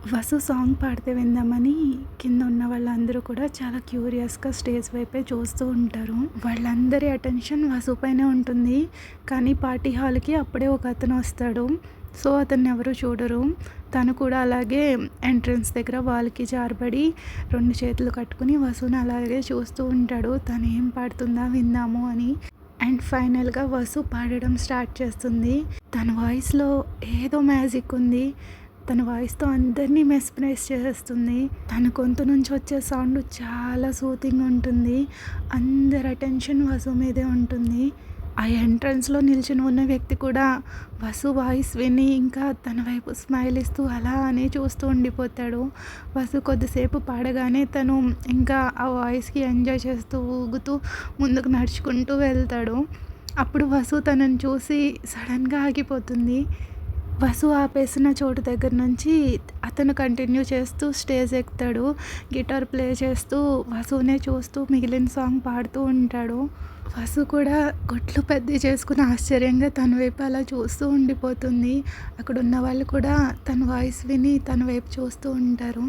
Vasu song పాడితే విందామని కింద ఉన్న వాళ్ళందరూ కూడా చాలా క్యూరియస్‌గా స్టేజ్ వైపే చూస్తూ ఉంటారు. వాళ్ళందరి అటెన్షన్ వసు పైనే ఉంటుంది. కానీ పార్టీ హాల్‌కి అప్పుడే ఒకతను వస్తాడు. సో, అతన్నెవరు చూడరు. తను కూడా అలాగే ఎంట్రన్స్ దగ్గర వాల్‌కి జారబడి 2 చేతులు కట్టుకొని వసుని అలాగే చూస్తూ ఉంటాడు. తను ఏం పాడుతుందా విందాము అని. అండ్ ఫైనల్‌గా వసు పాడడం స్టార్ట్ చేస్తుంది. తన వాయిస్‌లో ఏదో మ్యాజిక్ ఉంది. తన వాయిస్‌తో అందరినీ మెస్మరైజ్ చేసేస్తుంది. తన గొంతు నుంచి వచ్చే సౌండ్ చాలా సూతింగ్ ఉంటుంది. అందరి అటెన్షన్ వసు మీదే ఉంటుంది. ఆ ఎంట్రన్స్‌లో నిల్చొని ఉన్న వ్యక్తి కూడా వసు వాయిస్ విని ఇంకా తన వైపు స్మైల్ ఇస్తూ అలానే చూస్తూ ఉండిపోతాడు. వసు కొద్దిసేపు పాడగానే తను ఇంకా ఆ వాయిస్‌కి ఎంజాయ్ చేస్తూ ఊగుతూ ముందుకు నడుచుకుంటూ వెళ్తాడు. అప్పుడు వసు తనని చూసి సడన్‌గా ఆగిపోతుంది. వసు ఆపేసిన చోటు దగ్గర నుంచి అతను కంటిన్యూ చేస్తూ స్టేజ్ ఎక్కుతాడు. గిటార్ ప్లే చేస్తూ వసునే చూస్తూ మిగిలిన సాంగ్ పాడుతూ ఉంటాడు. వసు కూడా గుట్లు పెద్దవి చేసుకుని ఆశ్చర్యంగా తన వైపు అలా చూస్తూ ఉండిపోతుంది. అక్కడున్న వాళ్ళు కూడా తన వాయిస్ విని తన వైపు చూస్తూ ఉంటారు.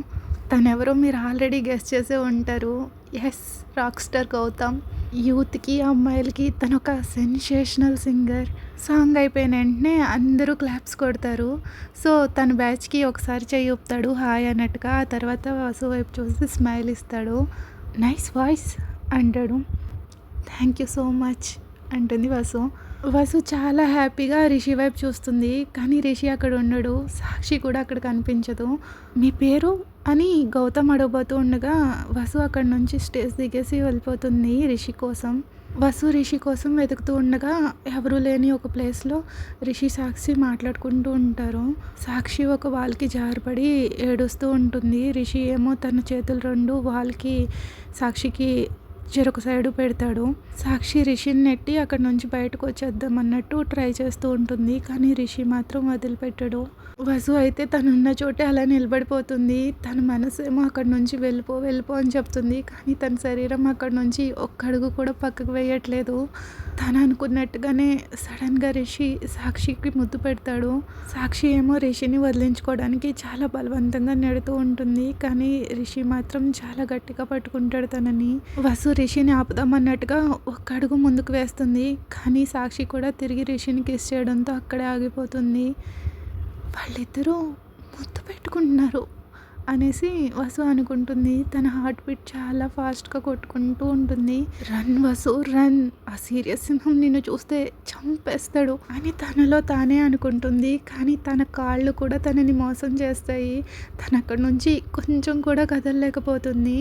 తనెవరో మీరు ఆల్రెడీ గెస్ చేసే ఉంటారు. Yes, rock star Gautam. యూత్‌కి, అమ్మాయిలకి తనొక సెన్సేషనల్ సింగర్. సాంగ్ అయిపోయిన వెంటనే అందరూ క్లాప్స్ కొడతారు. సో, తన బ్యాచ్‌కి ఒకసారి చెయ్యి ఊపుతాడు హాయ్ అన్నట్టుగా. ఆ తర్వాత వసు వైపు చూసి స్మైల్ ఇస్తాడు. నైస్ వాయిస్ అంటాడు. థ్యాంక్ యూ సో మచ్ అంటుంది వసు. వసు చాలా హ్యాపీగా రిషి వైపు చూస్తుంది. కానీ రిషి అక్కడ ఉండడు. సాక్షి కూడా అక్కడ కనిపించదు. మీ పేరు అని గౌతమ్ అడగబోతూ ఉండగా వసు అక్కడి నుంచి స్టేజ్ దిగేసి వెళ్ళిపోతుంది రిషి కోసం. వసు రిషి కోసం వెతుకుతూ ఉండగా ఎవరూ లేని ఒక ప్లేస్లో రిషి సాక్షి మాట్లాడుకుంటూ ఉంటారు. సాక్షి ఒక వాల్‌కి జారపడి ఏడుస్తూ ఉంటుంది. రిషి ఏమో తన చేతులు 2 వాల్‌కి సాక్షికి చెరొక సైడు పెడతాడు. సాక్షి రిషిని నెట్టి అక్కడి నుంచి బయటకు వచ్చేద్దాం అన్నట్టు ట్రై చేస్తూ ఉంటుంది. కానీ రిషి మాత్రం వదిలిపెట్టడు. వసు అయితే తనున్న చోటే అలా నిలబడిపోతుంది. తన మనసేమో అక్కడి నుంచి వెళ్ళిపో వెళ్ళిపో అని చెప్తుంది. కానీ తన శరీరం అక్కడి నుంచి ఒక్క అడుగు కూడా పక్కకు వేయట్లేదు. తను అనుకున్నట్టుగానే సడన్గా రిషి సాక్షికి ముద్దు పెడతాడు. సాక్షి ఏమో రిషిని వదిలించుకోవడానికి చాలా బలవంతంగా నెడుతూ ఉంటుంది. కానీ రిషి మాత్రం చాలా గట్టిగా పట్టుకుంటాడు తనని. వసు రిషిని ఆపుదామన్నట్టుగా ఒక్క అడుగు ముందుకు వేస్తుంది. కానీ సాక్షి కూడా తిరిగి రిషిని కిస్ చేయడంతో అక్కడే ఆగిపోతుంది. వాళ్ళిద్దరూ ముద్దు పెట్టుకుంటున్నారు అనేసి వసు అనుకుంటుంది. తన హార్ట్ బీట్ చాలా ఫాస్ట్గా కొట్టుకుంటూ ఉంటుంది. రన్ వసు రన్, ఆ సీరియస్ సింహం నిన్ను చూస్తే చంపేస్తాడు అని తనలో తానే అనుకుంటుంది. కానీ తన కాళ్ళు కూడా తనని మోసం చేస్తాయి. తను అక్కడి నుంచి కొంచెం కూడా కదలలేకపోతుంది.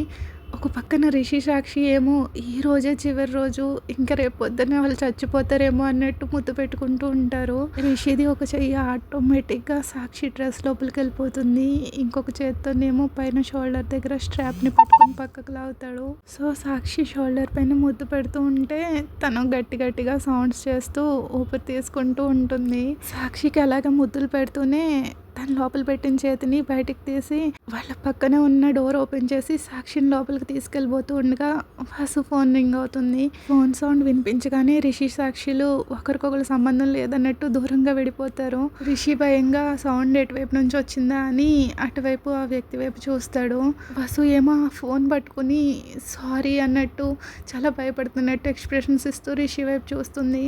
ఒక పక్కన రిషి సాక్షి ఏమో ఈ రోజే చివరి రోజు, ఇంకా రేపు పొద్దున్నే వాళ్ళు చచ్చిపోతారేమో అన్నట్టు ముద్దు పెట్టుకుంటూ ఉంటారు. రిషిది ఒక చెయ్యి ఆటోమేటిక్గా సాక్షి డ్రెస్ లోపలికి వెళ్ళిపోతుంది. ఇంకొక చేత్తోనేమో పైన షోల్డర్ దగ్గర స్ట్రాప్ని పట్టుకొని పక్కకు లాగుతాడు. సో, సాక్షి షోల్డర్ పైన ముద్దు పెడుతూ ఉంటే తను గట్టి గట్టిగా సౌండ్స్ చేస్తూ ఊపిరి తీసుకుంటూ ఉంటుంది. సాక్షికి అలాగే ముద్దులు పెడుతూనే తను లోపల పెట్టిన చేతిని బయటికి తీసి వాళ్ళ పక్కనే ఉన్న డోర్ ఓపెన్ చేసి సాక్షిని లోపలికి తీసుకెళ్ళిపోతూ ఉండగా వసు ఫోన్ రింగ్ అవుతుంది. ఫోన్ సౌండ్ వినిపించగానే రిషి సాక్షిలు ఒకరికొకరు సంబంధం లేదన్నట్టు దూరంగా విడిపోతారు. రిషి భయంగా సౌండ్ ఎటువైపు నుంచి వచ్చిందా అని అటువైపు ఆ వ్యక్తి వైపు చూస్తాడు. వసు ఏమో ఆ ఫోన్ పట్టుకుని సారీ అన్నట్టు చాలా భయపడుతున్నట్టు ఎక్స్ప్రెషన్స్ ఇస్తూ రిషి వైపు చూస్తుంది.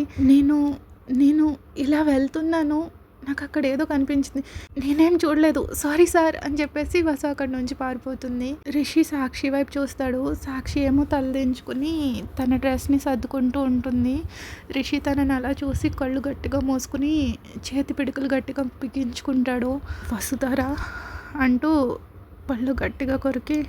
నేను ఇలా వెళ్తున్నాను, నాకు అక్కడ ఏదో కనిపించింది, నేనేం చూడలేదు, సారీ సార్ అని చెప్పేసి వసు అక్కడి నుంచి పారిపోతుంది. రిషి సాక్షి వైపు చూస్తాడు. సాక్షి ఏమో తలదించుకుని తన డ్రెస్ని సర్దుకుంటూ ఉంటుంది. రిషి తనని అలా చూసి కళ్ళు గట్టిగా మూసుకుని చేతి పిడుకులు గట్టిగా బిగించుకుంటాడు. వసుధారా అంటూ పళ్ళు గట్టిగా కొరికి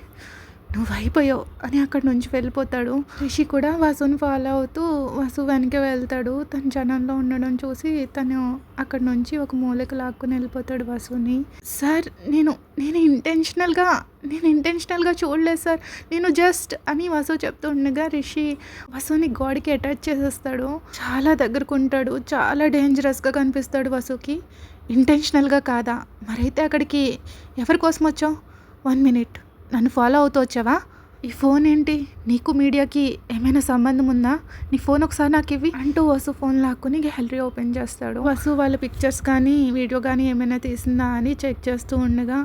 నువ్వు అయిపోయావు అని అక్కడి నుంచి వెళ్ళిపోతాడు. రిషి కూడా వసుని ఫాలో అవుతూ వసు వెనకే వెళ్తాడు. తన జనంలో ఉండడం చూసి తను అక్కడి నుంచి ఒక మూలకి లాక్కుని వెళ్ళిపోతాడు వసుని. సార్ నేను ఇంటెన్షనల్గా చూడలేదు సార్, నేను జస్ట్ అని వసు చెప్తూ ఉండగా రిషి వసుని గోడకి అటాచ్ చేసేస్తాడు. చాలా దగ్గరకుంటాడు. చాలా డేంజరస్గా కనిపిస్తాడు వసుకి. ఇంటెన్షనల్గా కాదా, మరైతే అక్కడికి ఎవరి కోసం వచ్చావు? 1 మినిట్, నన్ను ఫాలో అవుతూ వచ్చావా ఈ ఫోన్ ఏంటి, నీకు మీడియాకి ఏమైనా సంబంధం ఉందా, నీ ఫోన్ ఒకసారి నాకు ఇవ్వి అంటూ వసు ఫోన్ లాక్కుని గ్యాలరీ ఓపెన్ చేస్తాడు. వసు వాళ్ళ పిక్చర్స్ కానీ వీడియో కానీ ఏమైనా తీసిందా అని చెక్ చేస్తూ ఉండగా,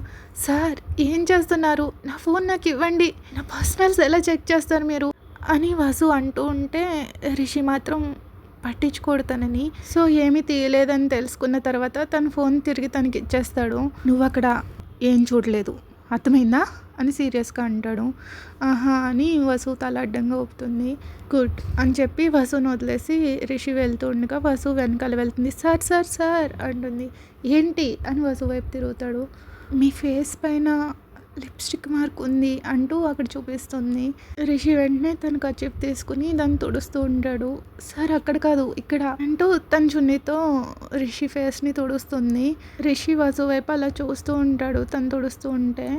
సార్ ఏం చేస్తున్నారు, నా ఫోన్ నాకు ఇవ్వండి, నా పర్సనల్స్ ఎలా చెక్ చేస్తారు మీరు అని వసు అంటూ ఉంటే రిషి మాత్రం పట్టించుకోడు తనని. సో ఏమీ తీయలేదని తెలుసుకున్న తర్వాత తన ఫోన్ తిరిగి తనకి ఇచ్చేస్తాడు. నువ్వు అక్కడ ఏం చూడలేదు అర్థమైందా అని సీరియస్గా అంటాడు. ఆహా అని వసు తల అడ్డంగా ఊపుతుంది. గుడ్ అని చెప్పి వసుని వదిలేసి రిషి వెళ్తూ ఉండగా వసు వెనకాల వెళ్తుంది. సార్ సార్ సార్ అంటుంది. ఏంటి అని వసు వైపు తిరుగుతాడు. మీ ఫేస్ పైన లిప్స్టిక్ మార్క్ ఉంది అంటూ అక్కడ చూపిస్తుంది. రిషి వెంటనే తన కర్చీఫ్ తీసుకుని దాన్ని తుడుస్తూ ఉంటాడు. సార్ అక్కడ కాదు ఇక్కడ అంటూ తన చున్నీతో రిషి ఫేస్ని తుడుస్తుంది. రిషి వసు వైపు అలా చూస్తూ ఉంటాడు తను తుడుస్తూ ఉంటే.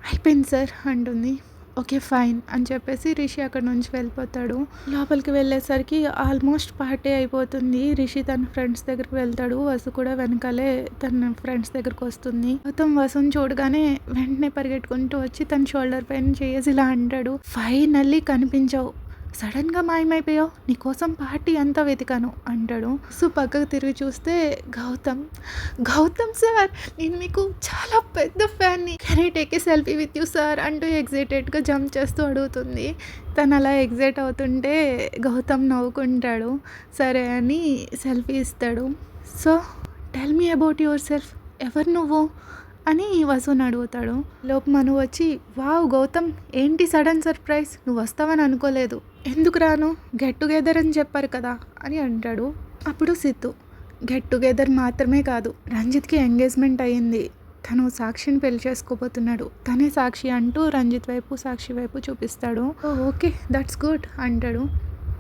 అయిపోయింది సార్ అంటుంది. ఓకే ఫైన్ అని చెప్పేసి రిషి అక్కడ నుంచి వెళ్ళిపోతాడు. లోపలికి వెళ్ళేసరికి ఆల్మోస్ట్ పార్టీ అయిపోతుంది. రిషి తన ఫ్రెండ్స్ దగ్గరికి వెళ్తాడు. వసు కూడా వెనకాలే తన ఫ్రెండ్స్ దగ్గరకు వస్తుంది. మొత్తం వసుని చూడగానే వెంటనే పరిగెట్టుకుంటూ వచ్చి తన షోల్డర్ పైన చేసి ఇలా అంటాడు. ఫైనల్లీ కనిపించావు, సడన్గా మాయమైపోయావు, నీకోసం పార్టీ అంతా వెతికాను అంటాడు. సో పక్కకు తిరిగి చూస్తే గౌతమ్ సార్ నేను మీకు చాలా పెద్ద ఫ్యాన్ని, can I take a selfie with you sir అంటూ ఎగ్జైటెడ్గా జంప్ చేస్తూ అడుగుతుంది. తను అలా ఎగ్జైట్ అవుతుంటే గౌతమ్ నవ్వుకుంటాడు. సరే అని సెల్ఫీ ఇస్తాడు. So tell me about your self, ఎవరు నువ్వు అని వసుని అడుగుతాడు. లోపు మను వచ్చి, వావ్ గౌతమ్ ఏంటి సడన్ సర్ప్రైజ్, నువ్వు వస్తావని అనుకోలేదు, ఎందుకు రాను, గెట్ టుగెదర్ అని చెప్పారు కదా అని అంటాడు. అప్పుడు సిద్ధు, గెట్ టుగెదర్ మాత్రమే కాదు, రంజిత్కి ఎంగేజ్మెంట్ అయ్యింది, తను సాక్షిని పెళ్లి చేసుకోబోతున్నాడు, తనే సాక్షి అంటూ రంజిత్ వైపు సాక్షి వైపు చూపిస్తాడు. ఓకే దట్స్ గుడ్ అంటాడు.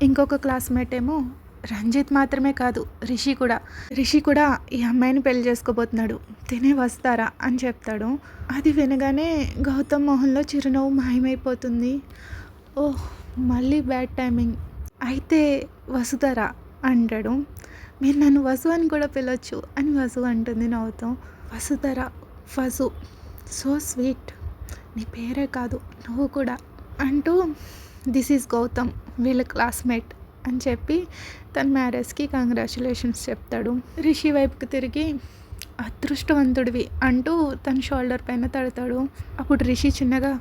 ఇంకొక క్లాస్మేట్ ఏమో, రంజిత్ మాత్రమే కాదు రిషి కూడా ఈ అమ్మాయిని పెళ్లి చేసుకోబోతున్నాడు, తినే వస్తారా అని చెప్తాడు. అది వినగానే గౌతమ్ మొహంలో చిరునవ్వు మాయమైపోతుంది. ఓహ్ మళ్ళీ బ్యాడ్ టైమింగ్, అయితే వసుతారా అంటాడు. మీరు నన్ను వసు అని కూడా పిలవచ్చు అని వసు అంటుంది నవ్వుతాం. వసుతారా, వసు సో స్వీట్, నీ పేరే కాదు నువ్వు కూడా అంటూ దిస్ ఈజ్ గౌతమ్ వీళ్ళ క్లాస్మేట్ అని చెప్పి తన మ్యారేజ్కి కంగ్రాచులేషన్స్ చెప్తాడు. రిషి వైపుకి తిరిగి అదృష్టవంతుడివి అంటూ తన షోల్డర్ పైన తడతాడు. అప్పుడు రిషి చిన్నగా,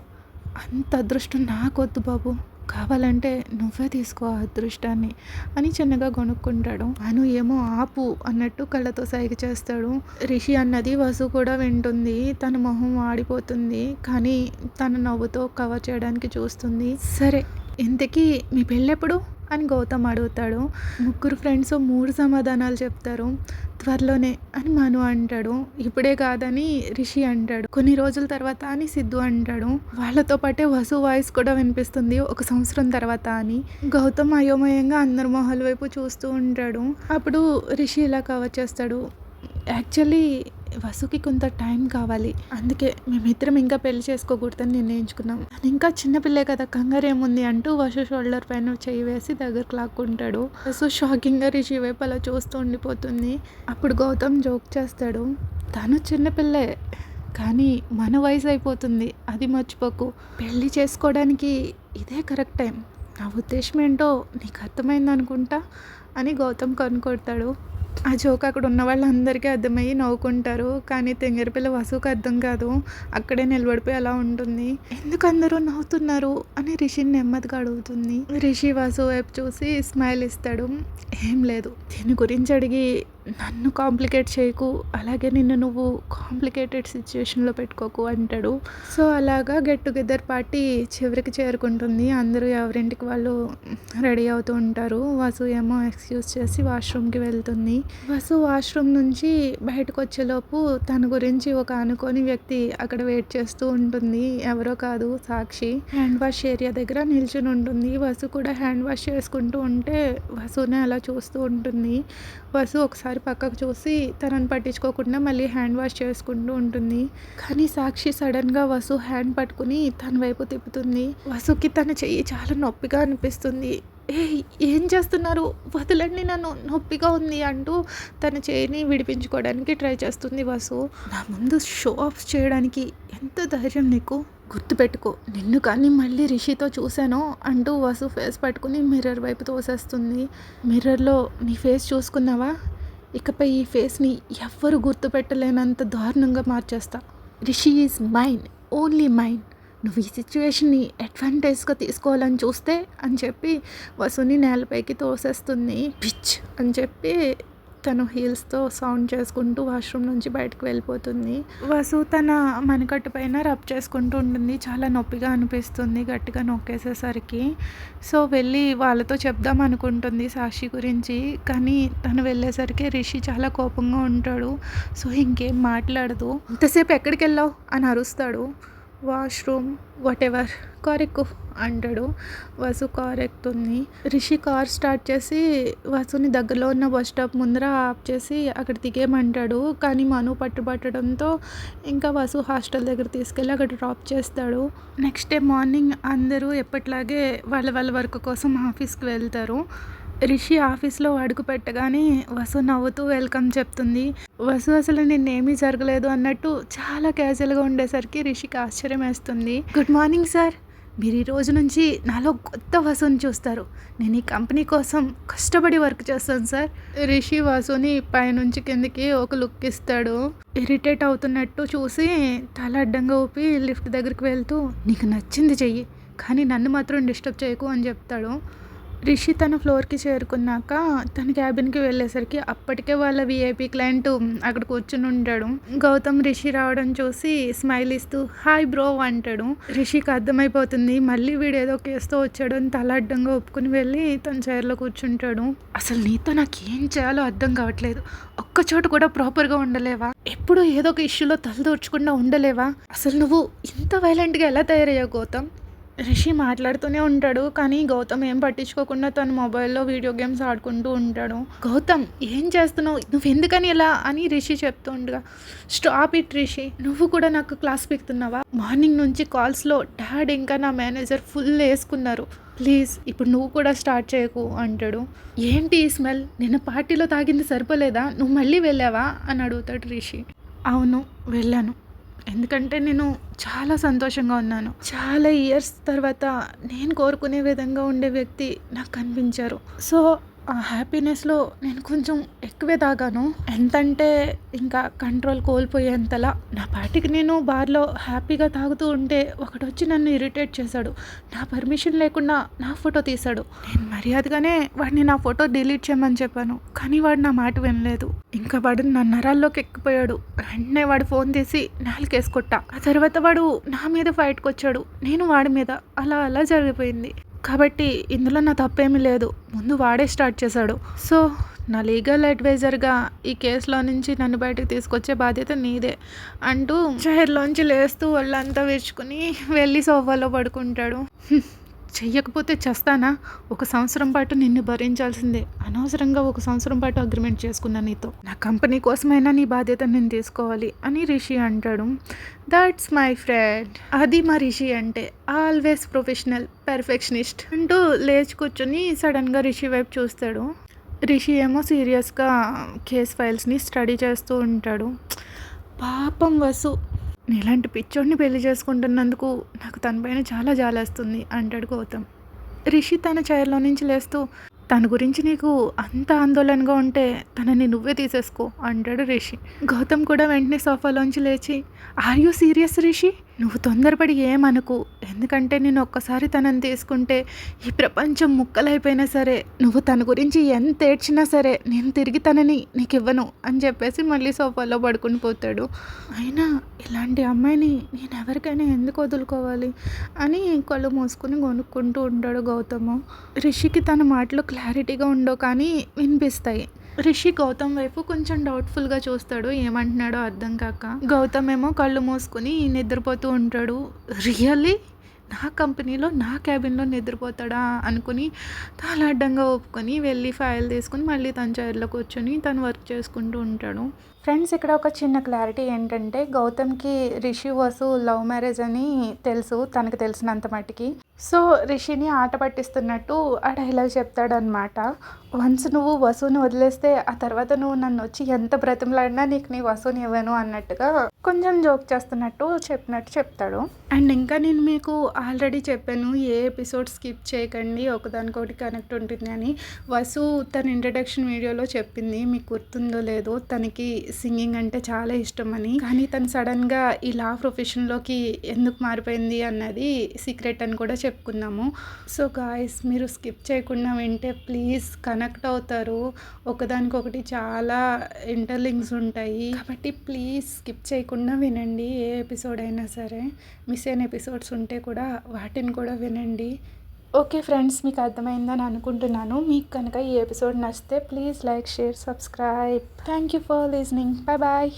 అంత అదృష్టం నాకొద్దు బాబు, కావాలంటే నువ్వే తీసుకో ఆ అదృష్టాన్ని అని చిన్నగా కొనుక్కుంటాడు. అను ఏమో ఆపు అన్నట్టు కళ్ళతో సైగ చేస్తాడు. రిషి అన్నది వసు కూడా వింటుంది. తన మొహం ఆడిపోతుంది కానీ తన నవ్వుతో కవర్ చేయడానికి చూస్తుంది. సరే ఇంతకీ మీ పెళ్ళెప్పుడు అని గౌతమ్ అడుగుతాడు. ముగ్గురు ఫ్రెండ్స్ 3 సమాధానాలు చెప్తారు. త్వరలోనే అని మను అంటాడు. ఇప్పుడే కాదని రిషి అంటాడు. కొన్ని రోజుల తర్వాత అని సిద్ధు అంటాడు. వాళ్ళతో పాటే వసు వాయిస్ కూడా వినిపిస్తుంది 1 సంవత్సరం తర్వాత అని. గౌతమ్ అయోమయంగా అందరి మొహాల వైపు చూస్తూ ఉంటాడు. అప్పుడు రిషి ఇలా కవర్ చేస్తాడు. యాక్చువల్లీ వసుకి కొంత టైం కావాలి, అందుకే మేమిద్దరం ఇంకా పెళ్లి చేసుకోకూడదని నిర్ణయించుకున్నాం, తను ఇంకా చిన్నపిల్లే కదా కంగారు ఏముంది అంటూ వసు షోల్డర్ పైన చేయి వేసి దగ్గరకు లాక్కుంటాడు. వసు షాకింగ్గా రిషి వైపు అలా చూస్తూ ఉండిపోతుంది. అప్పుడు గౌతమ్ జోక్ చేస్తాడు. తను చిన్నపిల్లే కానీ మన వయసు అయిపోతుంది, అది మర్చిపోకు, పెళ్ళి చేసుకోవడానికి ఇదే కరెక్ట్ టైం, నా ఉద్దేశం ఏంటో నీకు అర్థమైంది అనుకుంటా అని గౌతమ్ కనుకొడతాడు. ఆ జోక్ అక్కడ ఉన్న వాళ్ళందరికీ అర్థమయ్యి నవ్వుకుంటారు. కానీ తెంగరపిల్ల వసుకు అర్థం కాదు. అక్కడే నిలబడిపోయి అలా ఉంటుంది. ఎందుకు అందరూ నవ్వుతున్నారు అని రిషిని నెమ్మదిగా అడుగుతుంది. రిషి వసు వైపు చూసి స్మైల్ ఇస్తాడు. ఏం లేదు, దీని గురించి అడిగి నన్ను కాంప్లికేట్ చేయకు, అలాగే నిన్ను నువ్వు కాంప్లికేటెడ్ సిచ్యువేషన్లో పెట్టుకోకు అంటాడు. సో అలాగా గెట్ టుగెదర్ పార్టీ చివరికి చేరుకుంటుంది. అందరూ ఎవరింటికి వాళ్ళు రెడీ అవుతూ ఉంటారు. వసు ఏమో ఎక్స్క్యూజ్ చేసి వాష్రూమ్కి వెళ్తుంది. వసు వాష్రూమ్ నుంచి బయటకు వచ్చేలోపు తన గురించి ఒక అనుకోని వ్యక్తి అక్కడ వెయిట్ చేస్తూ ఉంటుంది. ఎవరో కాదు, సాక్షి హ్యాండ్ వాష్ ఏరియా దగ్గర నిల్చుని ఉంటుంది. వసు కూడా హ్యాండ్ వాష్ చేసుకుంటూ ఉంటే వసునే అలా చూస్తూ ఉంటుంది. వసు ఒకసారి పక్కకు చూసి తనని పట్టించుకోకుండా మళ్ళీ హ్యాండ్ వాష్ చేసుకుంటూ ఉంటుంది. కానీ సాక్షి సడన్గా వసు హ్యాండ్ పట్టుకుని తన వైపు తిప్పుతుంది. వసుకి తన చెయ్యి చాలా నొప్పిగా అనిపిస్తుంది. ఏం చేస్తున్నారు, వదలండి, నన్ను నొప్పిగా ఉంది అంటూ తన చేయిని విడిపించుకోవడానికి ట్రై చేస్తుంది వసు. నా ముందు షో ఆఫ్ చేయడానికి ఎంత ధైర్యం నీకు, గుర్తుపెట్టుకో, నిన్ను కానీ మళ్ళీ రిషితో చూశాను అంటూ వసు ఫేస్ పట్టుకుని మిర్రర్ వైపు తోసేస్తుంది. మిర్రర్లో నీ ఫేస్ చూసుకున్నావా? ఇకపై ఈ ఫేస్ని ఎవ్వరు గుర్తుపెట్టలేనంత దారుణంగా మార్చేస్తా. Rishi is mine, only mine. నువ్వు ఈ సిచ్యువేషన్ని అడ్వాంటేజ్గా తీసుకోవాలని చూస్తే అని చెప్పి వసుని నేలపైకి తోసేస్తుంది. పిచ్ అని చెప్పి తను హీల్స్తో సౌండ్ చేసుకుంటూ వాష్రూమ్ నుంచి బయటకు వెళ్ళిపోతుంది. వసు తన మణికట్టు పైన రబ్ చేసుకుంటూ ఉంటుంది. చాలా నొప్పిగా అనిపిస్తుంది గట్టిగా నొక్కేసేసరికి. సో వెళ్ళి వాళ్ళతో చెప్దాం అనుకుంటుంది సాక్షి గురించి. కానీ తను వెళ్ళేసరికి రిషి చాలా కోపంగా ఉంటాడు. సో ఇంకేం మాట్లాడదు. ఇంతసేపు ఎక్కడికి వెళ్ళావు అని అరుస్తాడు. వాష్రూమ్ వాటెవర్, కార్ ఎక్కు అంటాడు. వసు కార్ ఎక్కుతుంది. రిషి కార్ స్టార్ట్ చేసి వసుని దగ్గరలో ఉన్న బస్ స్టాప్ ముందర ఆఫ్ చేసి అక్కడ దిగేయమంటాడు. కానీ మను పట్టుబట్టడంతో ఇంకా వసు హాస్టల్ దగ్గర తీసుకెళ్ళి అక్కడ డ్రాప్ చేస్తాడు. నెక్స్ట్ డే మార్నింగ్ అందరూ ఎప్పట్లాగే వాళ్ళ వర్క్ కోసం ఆఫీస్కి వెళ్తారు. రిషి ఆఫీస్లో అడుగు పెట్టగానే వసు నవ్వుతూ వెల్కమ్ చెప్తుంది. వసు అసలు నిన్నేమీ జరగలేదు అన్నట్టు చాలా క్యాజువల్గా ఉండేసరికి రిషికి ఆశ్చర్యం వేస్తుంది. గుడ్ మార్నింగ్ సార్, మీరు ఈ రోజు నుంచి నాలో కొత్త వసుని చూస్తారు. నేను ఈ కంపెనీ కోసం కష్టపడి వర్క్ చేస్తాను సార్. రిషి వసుని పైనుంచి కిందకి ఒక లుక్ ఇస్తాడు. ఇరిటేట్ అవుతున్నట్టు చూసి తల అడ్డంగా ఊపి లిఫ్ట్ దగ్గరికి వెళ్తూ నీకు నచ్చింది చెయ్యి, కానీ నన్ను మాత్రం డిస్టర్బ్ చేయకు అని చెప్తాడు. రిషి తన ఫ్లోర్కి చేరుకున్నాక తన క్యాబిన్కి వెళ్ళేసరికి అప్పటికే వాళ్ళ విఐపి క్లయింట్ అక్కడ కూర్చుని ఉంటాడు. గౌతమ్ రిషి రావడం చూసి స్మైల్ ఇస్తూ హాయ్ బ్రో అంటాడు. రిషికి అర్థమైపోతుంది మళ్ళీ వీడు ఏదో కేసుతో వచ్చాడు అని తల అడ్డంగా ఒప్పుకుని వెళ్ళి తన చైర్లో కూర్చుంటాడు. అసలు నీతో నాకు ఏం చేయాలో అర్థం కావట్లేదు. ఒక్కచోట కూడా ప్రాపర్గా ఉండలేవా? ఎప్పుడు ఏదో ఒక ఇష్యూలో తలదూర్చకుండా ఉండలేవా? అసలు నువ్వు ఇంత వైలెంట్గా ఎలా తయారయ్యావు గౌతమ్? రిషి మాట్లాడుతూనే ఉంటాడు. కానీ గౌతమ్ ఏం పట్టించుకోకుండా తన మొబైల్లో వీడియో గేమ్స్ ఆడుకుంటూ ఉంటాడు. గౌతమ్ ఏం చేస్తున్నావు, నువ్వు ఎందుకని ఇలా అని రిషి చెప్తూ ఉండగా స్టాప్ ఇట్ రిషి, నువ్వు కూడా నాకు క్లాస్ పీకుతున్నావా? మార్నింగ్ నుంచి కాల్స్లో డాడ్ ఇంకా నా మేనేజర్ ఫుల్ వేసుకున్నారు. ప్లీజ్ ఇప్పుడు నువ్వు కూడా స్టార్ట్ చేయకు అంటాడు. ఏంటి ఈ స్మెల్, నిన్న పార్టీలో తాగింది సరిపోలేదా, నువ్వు మళ్ళీ వెళ్ళావా అని అడుగుతాడు రిషి. అవును వెళ్ళాను, ఎందుకంటే నేను చాలా సంతోషంగా ఉన్నాను. చాలా ఇయర్స్ తర్వాత నేను కోరుకునే విధంగా ఉండే వ్యక్తి నాకు కనిపించారు. సో ఆ హ్యాపీనెస్లో నేను కొంచెం ఎక్కువే తాగాను. ఎంతంటే ఇంకా కంట్రోల్ కోల్పోయేంతలా. నా పాటికి నేను బార్లో హ్యాపీగా తాగుతూ ఉంటే ఒకడు వచ్చి నన్ను ఇరిటేట్ చేశాడు. నా పర్మిషన్ లేకుండా నా ఫోటో తీశాడు. నేను మర్యాదగానే వాడిని నా ఫోటో డిలీట్ చేయమని చెప్పాను. కానీ వాడు నా మాట వినలేదు. ఇంకా వాడు నా నరాల్లోకి ఎక్కిపోయాడు. వెంటనే వాడు ఫోన్ తీసి నాలుకేసుకొట్టా. ఆ తర్వాత వాడు నా మీద ఫైట్కి వచ్చాడు, నేను వాడి మీద. అలా అలా జరిగిపోయింది. కాబట్టి ఇందులో నా తప్పేమీ లేదు. ముందు వాడే స్టార్ట్ చేశాడు. సో నా లీగల్ అడ్వైజర్గా ఈ కేసులో నుంచి నన్ను బయటకు తీసుకొచ్చే బాధ్యత నీదే అంటూ చైర్లోంచి లేస్తూ వాళ్ళంతా విరుచుకుని వెళ్ళి సోఫాలో పడుకుంటాడు. చెయ్యకపోతే చేస్తానా? 1 సంవత్సరం పాటు నిన్ను భరించాల్సిందే. అనవసరంగా 1 సంవత్సరం పాటు అగ్రిమెంట్ చేసుకున్నా నీతో. నా కంపెనీ కోసమైనా నీ బాధ్యత నేను తీసుకోవాలి అని రిషి అంటాడు. That's my friend. అది మా రిషి అంటే, ఆల్వేస్ ప్రొఫెషనల్, పర్ఫెక్షనిస్ట్ అంటూ లేచి కూర్చొని సడన్గా రిషి వైపు చూస్తాడు. రిషి ఏమో సీరియస్గా కేస్ ఫైల్స్ని స్టడీ చేస్తూ ఉంటాడు. పాపం వసు, నీలాంటి పిచ్చోడిని పెళ్లి చేసుకుంటున్నందుకు నాకు తనపైన చాలా జాలేస్తుంది అంటాడు గౌతమ్. రిషి తన చైర్లో నుంచి లేస్తూ తన గురించి నీకు అంత ఆందోళనగా ఉంటే తనని నువ్వే తీసేసుకో అంటాడు రిషి. గౌతమ్ కూడా వెంటనే సోఫాలోంచి లేచి ఆర్ యూ సీరియస్ రిషి? నువ్వు తొందరపడి ఏమనుకు. ఎందుకంటే నేను ఒక్కసారి తనని తీసుకుంటే ఈ ప్రపంచం ముక్కలైపోయినా సరే, నువ్వు తన గురించి ఎంత ఏడ్చినా సరే నేను తిరిగి తనని నీకు ఇవ్వను అని చెప్పేసి మళ్ళీ సోఫాలో పడుకుని పోతాడు. అయినా ఇలాంటి అమ్మాయిని నేను ఎవరికైనా ఎందుకు వదులుకోవాలి అని కళ్ళు మూసుకుని కొనుక్కుంటూ ఉంటాడు గౌతమ్. రిషికి తన మాటలు క్లారిటీగా ఉండవు కానీ వినిపిస్తాయి. రిషి గౌతమ్ వైపు కొంచెం డౌట్ఫుల్గా చూస్తాడు, ఏమంటున్నాడో అర్థం కాక. గౌతమ్ ఏమో కళ్ళు మూసుకుని నిద్రపోతూ ఉంటాడు. రియల్లీ నా కంపెనీలో నా క్యాబిన్లో నిద్రపోతాడా అనుకుని చాలా అడ్డంగా ఒప్పుకొని వెళ్ళి ఫైల్ తీసుకుని మళ్ళీ తన చైర్లో కూర్చొని తను వర్క్ చేసుకుంటూ ఉంటాడు. ఫ్రెండ్స్, ఇక్కడ ఒక చిన్న క్లారిటీ ఏంటంటే, గౌతమ్కి రిషి వసు లవ్ మ్యారేజ్ అని తెలుసు, తనకు తెలిసినంత మట్టుకి. సో రిషిని ఆట పట్టిస్తున్నట్టు ఆ డైలాగ్ చెప్తాడనమాట. వన్స్ నువ్వు వసుని వదిలేస్తే ఆ తర్వాత నువ్వు నన్నొచ్చి ఎంత బ్రతిమలాడినా నీకు నీ వసుని ఇవ్వను అన్నట్టుగా కొంచెం జోక్ చేస్తున్నట్టు చెప్పినట్టు చెప్తాడు. అండ్ ఇంకా నేను మీకు ఆల్రెడీ చెప్పాను ఏ ఎపిసోడ్ స్కిప్ చేయకండి, ఒకదానికొకటి కనెక్ట్ ఉంటుంది అని. వసు తన ఇంట్రడక్షన్ వీడియోలో చెప్పింది, మీకు గుర్తుందో లేదో, తనకి సింగింగ్ అంటే చాలా ఇష్టం అని. కానీ తను సడన్గా ఈ లా ప్రొఫెషన్లోకి ఎందుకు మారిపోయింది అన్నది సీక్రెట్ అని కూడా చెప్పుకున్నాము. సో గాయస్, మీరు స్కిప్ చేయకుండా వింటే ప్లీజ్ కనెక్ట్ అవుతారు. ఒకదానికొకటి చాలా ఇంటర్లింక్స్ ఉంటాయి కాబట్టి ప్లీజ్ స్కిప్ చేయకుండా వినండి. ఏ ఎపిసోడ్ అయినా సరే మిస్ అయిన ఎపిసోడ్స్ ఉంటే కూడా వాటిని కూడా వినండి. ఓకే ఫ్రెండ్స్, మీకు అర్థమైందని అనుకుంటున్నాను. మీకు కనుక ఈ ఎపిసోడ్ నచ్చితే please like, share, subscribe. Thank you for listening. Bye bye.